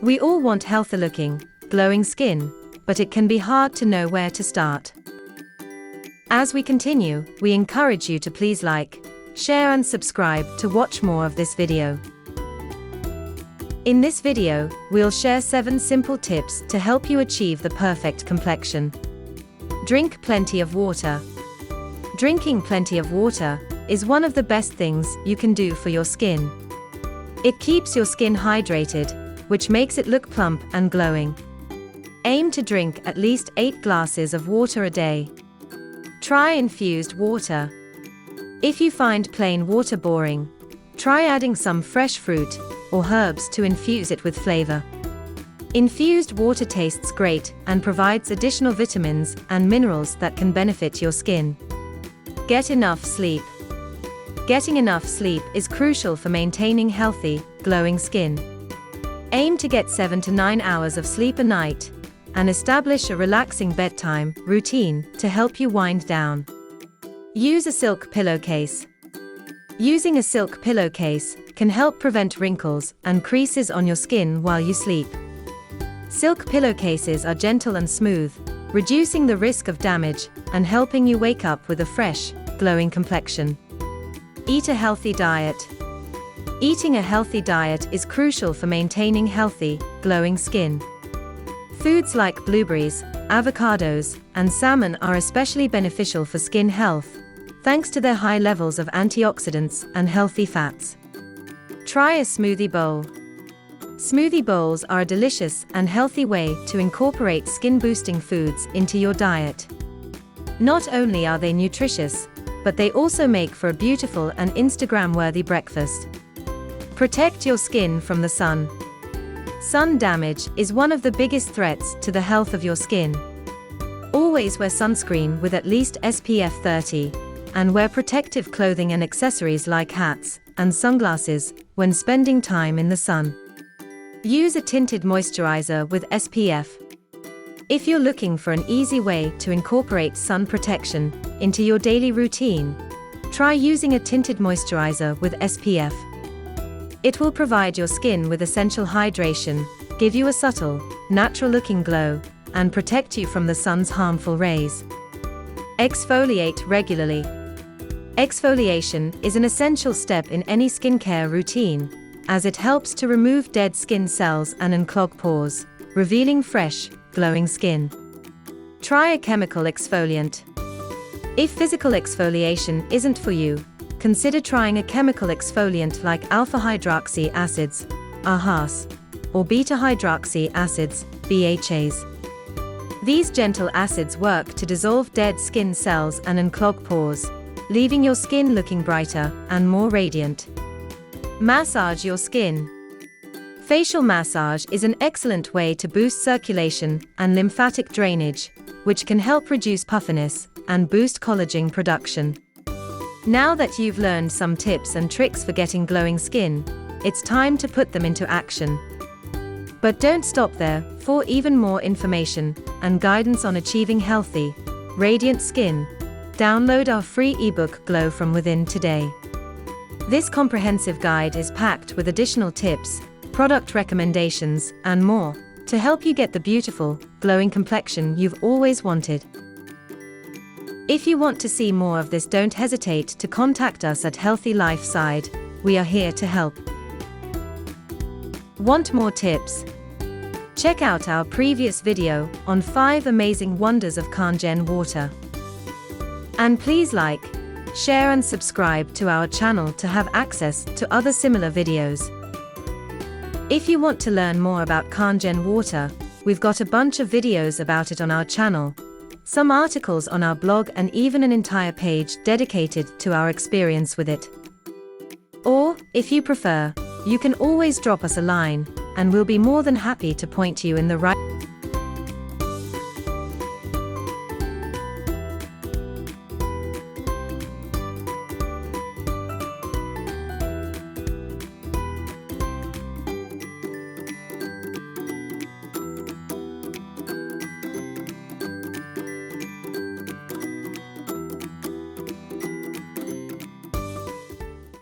We all want healthy looking, glowing skin, but it can be hard to know where to start. As we continue, we encourage you to please like, share and subscribe to watch more of this video. In this video, we'll share 7 simple tips to help you achieve the perfect complexion. Drink plenty of water. Drinking plenty of water is one of the best things you can do for your skin. It keeps your skin hydrated, which makes it look plump and glowing. Aim to drink at least 8 glasses of water a day. Try infused water. If you find plain water boring, try adding some fresh fruit or herbs to infuse it with flavor. Infused water tastes great and provides additional vitamins and minerals that can benefit your skin. Get enough sleep. Getting enough sleep is crucial for maintaining healthy, glowing skin. Aim to get 7 to 9 hours of sleep a night, and establish a relaxing bedtime routine to help you wind down. Use a silk pillowcase. Using a silk pillowcase can help prevent wrinkles and creases on your skin while you sleep. Silk pillowcases are gentle and smooth, reducing the risk of damage and helping you wake up with a fresh, glowing complexion. Eat a healthy diet. Eating a healthy diet is crucial for maintaining healthy, glowing skin. Foods like blueberries, avocados, and salmon are especially beneficial for skin health, thanks to their high levels of antioxidants and healthy fats. Try a smoothie bowl. Smoothie bowls are a delicious and healthy way to incorporate skin-boosting foods into your diet. Not only are they nutritious, but they also make for a beautiful and Instagram-worthy breakfast. Protect your skin from the sun. Sun damage is one of the biggest threats to the health of your skin. Always wear sunscreen with at least SPF 30, and wear protective clothing and accessories like hats and sunglasses when spending time in the sun. Use a tinted moisturizer with SPF. If you're looking for an easy way to incorporate sun protection into your daily routine, try using a tinted moisturizer with SPF. It will provide your skin with essential hydration, give you a subtle, natural-looking glow, and protect you from the sun's harmful rays. Exfoliate regularly. Exfoliation is an essential step in any skincare routine, as it helps to remove dead skin cells and unclog pores, revealing fresh, glowing skin. Try a chemical exfoliant. If physical exfoliation isn't for you, consider trying a chemical exfoliant like alpha-hydroxy acids, AHAs, or beta-hydroxy acids, BHAs. These gentle acids work to dissolve dead skin cells and unclog pores, leaving your skin looking brighter and more radiant. Massage your skin. Facial massage is an excellent way to boost circulation and lymphatic drainage, which can help reduce puffiness and boost collagen production. Now that you've learned some tips and tricks for getting glowing skin, it's time to put them into action. But don't stop there. For even more information and guidance on achieving healthy, radiant skin, download our free ebook Glow from Within today. This comprehensive guide is packed with additional tips, product recommendations, and more to help you get the beautiful, glowing complexion you've always wanted. If you want to see more of this, don't hesitate to contact us at Healthy Life Side. We are here to help. Want more tips? Check out our previous video on 5 amazing wonders of Kangen water. And please like, share and subscribe to our channel to have access to other similar videos. If you want to learn more about Kangen water, we've got a bunch of videos about it on our channel, some articles on our blog, and even an entire page dedicated to our experience with it. Or, if you prefer, you can always drop us a line, and we'll be more than happy to point you in the right